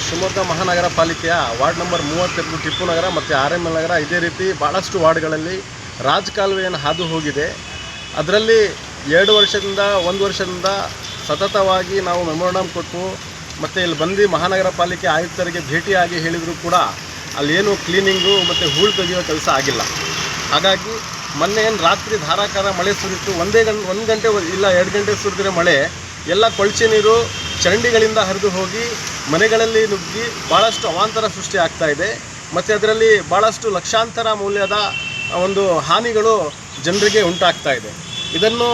ಶಿವಮೊಗ್ಗ ಮಹಾನಗರ ಪಾಲಿಕೆಯ ward number 32 Tipu ನಗರ ಮತ್ತು RML ನಗರ ಇದೇ ರೀತಿ ಭಾಳಷ್ಟು ವಾರ್ಡ್ಗಳಲ್ಲಿ ರಾಜಕಾಲುವೆಯನ್ನು ಹಾದು ಹೋಗಿದೆ. ಅದರಲ್ಲಿ 1 ವರ್ಷದಿಂದ ಸತತವಾಗಿ ನಾವು ಮೆಮೊರಂಡಮ್ ಕೊಟ್ಟು ಮತ್ತು ಇಲ್ಲಿ ಬಂದು ಮಹಾನಗರ ಪಾಲಿಕೆ ಆಯುಕ್ತರಿಗೆ ಭೇಟಿಯಾಗಿ ಹೇಳಿದರೂ ಕೂಡ ಅಲ್ಲೇನು ಕ್ಲೀನಿಂಗು ಮತ್ತು ಹೂಳು ತೆಗೆಯೋ ಕೆಲಸ ಆಗಿಲ್ಲ. ಹಾಗಾಗಿ ಮೊನ್ನೆ ಏನು ರಾತ್ರಿ ಧಾರಾಕಾರ ಮಳೆ ಸುರಿತು, 1 ಗಂಟೆ ಇಲ್ಲ 2 ಗಂಟೆ ಸುರಿದ್ರೆ ಮಳೆ ಎಲ್ಲ ಕೊಳಚೆ ನೀರು ಚರಂಡಿಗಳಿಂದ ಹರಿದು ಹೋಗಿ ಮನೆಗಳಲ್ಲಿ ನುಗ್ಗಿ ಭಾಳಷ್ಟು ಅವಾಂತರ ಸೃಷ್ಟಿ ಆಗ್ತಾ ಇದೆ. ಮತ್ತು ಅದರಲ್ಲಿ ಭಾಳಷ್ಟು ಲಕ್ಷಾಂತರ ಮೌಲ್ಯದ ಒಂದು ಹಾನಿಗಳು ಜನರಿಗೆ ಉಂಟಾಗ್ತಾ ಇದೆ. ಇದನ್ನು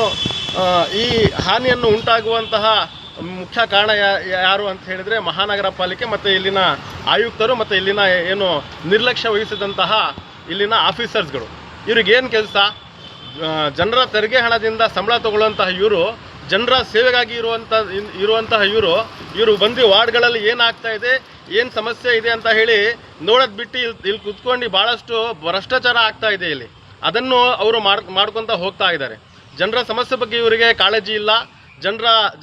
ಈ ಹಾನಿಯನ್ನು ಉಂಟಾಗುವಂತಹ ಮುಖ್ಯ ಕಾರಣ ಯಾರು ಅಂತ ಹೇಳಿದರೆ ಮಹಾನಗರ ಪಾಲಿಕೆ ಮತ್ತು ಇಲ್ಲಿನ ಆಯುಕ್ತರು ಮತ್ತು ಇಲ್ಲಿನ ಏನು ನಿರ್ಲಕ್ಷ್ಯ ವಹಿಸಿದಂತಹ ಇಲ್ಲಿನ ಆಫೀಸರ್ಸ್ಗಳು. ಇವ್ರಿಗೇನು ಕೆಲಸ? ಜನರ ತೆರಿಗೆ ಹಣದಿಂದ ಸಂಬಳ ತಗೊಳ್ಳುವಂತಹ ಇವರು, ಜನರ ಸೇವೆಗಾಗಿ ಇರುವಂತಹ ಇವರು ಬಂದು ವಾರ್ಡ್ಗಳಲ್ಲಿ ಏನಾಗ್ತಾ ಇದೆ, ಏನು ಸಮಸ್ಯೆ ಇದೆ ಅಂತ ಹೇಳಿ ನೋಡೋದು ಬಿಟ್ಟು ಇಲ್ಲಿ ಕುತ್ಕೊಂಡು ಭಾಳಷ್ಟು ಭ್ರಷ್ಟಾಚಾರ ಆಗ್ತಾ ಇದೆ ಇಲ್ಲಿ. ಅದನ್ನು ಅವರು ಮಾಡ್ಕೊತ ಹೋಗ್ತಾ ಇದ್ದಾರೆ. ಜನರ ಸಮಸ್ಯೆ ಬಗ್ಗೆ ಇವರಿಗೆ ಕಾಳಜಿ ಇಲ್ಲ.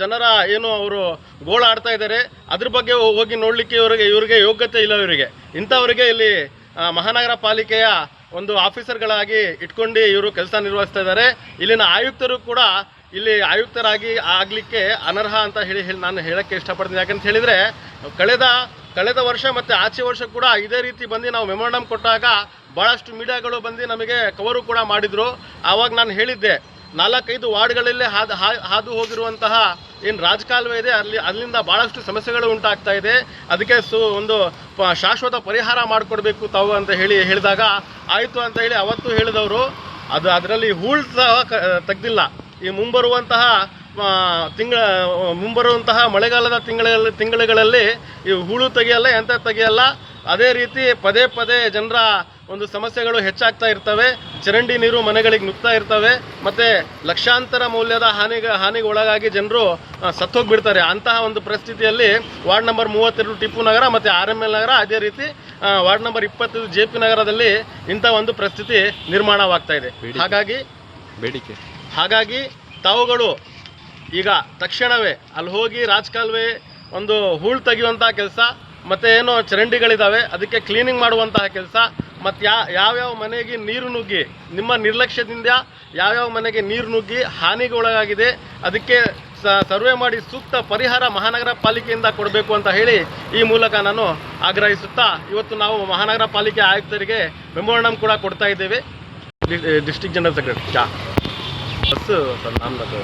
ಜನರ ಏನು ಅವರು ಗೋಳಾಡ್ತಾ ಇದ್ದಾರೆ ಅದ್ರ ಬಗ್ಗೆ ಹೋಗಿ ನೋಡಲಿಕ್ಕೆ ಇವರಿಗೆ ಯೋಗ್ಯತೆ ಇಲ್ಲ. ಇಂಥವರಿಗೆ ಇಲ್ಲಿ ಮಹಾನಗರ ಪಾಲಿಕೆಯ ಒಂದು ಆಫೀಸರ್ಗಳಾಗಿ ಇಟ್ಕೊಂಡು ಇವರು ಕೆಲಸ ನಿರ್ವಹಿಸ್ತಾ ಇದ್ದಾರೆ. ಇಲ್ಲಿನ ಆಯುಕ್ತರು ಕೂಡ ಇಲ್ಲಿ ಆಯುಕ್ತರಾಗಿ ಆಗಲಿಕ್ಕೆ ಅನರ್ಹ ಅಂತ ಹೇಳಿ ನಾನು ಹೇಳೋಕ್ಕೆ ಇಷ್ಟಪಡ್ತೀನಿ. ಯಾಕಂತ ಹೇಳಿದರೆ ಕಳೆದ ವರ್ಷ ಮತ್ತು ಆಚೆ ವರ್ಷ ಕೂಡ ಇದೇ ರೀತಿ ಬಂದು ನಾವು ಮೆಮೊರಂಡಮ್ ಕೊಟ್ಟಾಗ ಭಾಳಷ್ಟು ಮೀಡಿಯಾಗಳು ಬಂದು ನಮಗೆ ಕವರು ಕೂಡ ಮಾಡಿದರು. ಆವಾಗ ನಾನು ಹೇಳಿದ್ದೆ, 4-5 ವಾರ್ಡ್ಗಳಲ್ಲಿ ಹಾದು ಹೋಗಿರುವಂತಹ ಏನು ರಾಜಕಾಲುವೆ ಇದೆ ಅಲ್ಲಿಂದ ಭಾಳಷ್ಟು ಸಮಸ್ಯೆಗಳು ಉಂಟಾಗ್ತಾ ಇದೆ. ಅದಕ್ಕೆ ಒಂದು ಶಾಶ್ವತ ಪರಿಹಾರ ಮಾಡಿಕೊಡ್ಬೇಕು ತಾವು ಅಂತ ಹೇಳಿದಾಗ ಆಯಿತು ಅಂತ ಹೇಳಿ ಅವತ್ತು ಹೇಳಿದವರು. ಅದರಲ್ಲಿ ಹೂಳು ಸಹ ತೆಗೆದಿಲ್ಲ. ಈ ಮುಂಬರುವಂತಹ ಮಳೆಗಾಲದ ತಿಂಗಳುಗಳಲ್ಲಿ ಈ ಹೂಳು ತೆಗೆಯಲ್ಲ, ಎಂತ ತೆಗೆಯಲ್ಲ. ಅದೇ ರೀತಿ ಪದೇ ಜನರ ಒಂದು ಸಮಸ್ಯೆಗಳು ಹೆಚ್ಚಾಗ್ತಾ ಇರ್ತವೆ. ಚರಂಡಿ ನೀರು ಮನೆಗಳಿಗೆ ನುಗ್ತಾ ಇರ್ತವೆ ಮತ್ತು ಲಕ್ಷಾಂತರ ಮೌಲ್ಯದ ಹಾನಿಗೆ ಒಳಗಾಗಿ ಜನರು ಸತ್ತೋಗ್ಬಿಡ್ತಾರೆ. ಅಂತಹ ಒಂದು ಪರಿಸ್ಥಿತಿಯಲ್ಲಿ ವಾರ್ಡ್ ನಂಬರ್ 32 ಟಿಪ್ಪು ನಗರ ಮತ್ತು RML ನಗರ, ಅದೇ ರೀತಿ ವಾರ್ಡ್ ನಂಬರ್ 25 JP ನಗರದಲ್ಲಿ ಇಂಥ ಒಂದು ಪರಿಸ್ಥಿತಿ ನಿರ್ಮಾಣವಾಗ್ತಾ ಇದೆ. ಹಾಗಾಗಿ ತಾವುಗಳು ಈಗ ತಕ್ಷಣವೇ ಅಲ್ಲಿ ಹೋಗಿ ರಾಜಕಾಲುವೆ ಒಂದು ಹೂಳು ತೆಗೆಯುವಂಥ ಕೆಲಸ ಮತ್ತು ಏನೋ ಚರಂಡಿಗಳಿದ್ದಾವೆ ಅದಕ್ಕೆ ಕ್ಲೀನಿಂಗ್ ಮಾಡುವಂತಹ ಕೆಲಸ, ಮತ್ತು ಯಾವ್ಯಾವ ಮನೆಗೆ ನೀರು ನುಗ್ಗಿ ನಿಮ್ಮ ನಿರ್ಲಕ್ಷ್ಯದಿಂದ ಯಾವ್ಯಾವ ಮನೆಗೆ ನೀರು ನುಗ್ಗಿ ಹಾನಿಗೆ ಒಳಗಾಗಿದೆ ಅದಕ್ಕೆ ಸರ್ವೆ ಮಾಡಿ ಸೂಕ್ತ ಪರಿಹಾರ ಮಹಾನಗರ ಪಾಲಿಕೆಯಿಂದ ಕೊಡಬೇಕು ಅಂತ ಹೇಳಿ ಈ ಮೂಲಕ ನಾನು ಆಗ್ರಹಿಸುತ್ತಾ ಇವತ್ತು ನಾವು ಮಹಾನಗರ ಪಾಲಿಕೆ ಆಯುಕ್ತರಿಗೆ ಮೆಮೊರಂಡಮ್ ಕೂಡ ಕೊಡ್ತಾ ಇದ್ದೇವೆ. District general secretary bus sir ನಾಮದ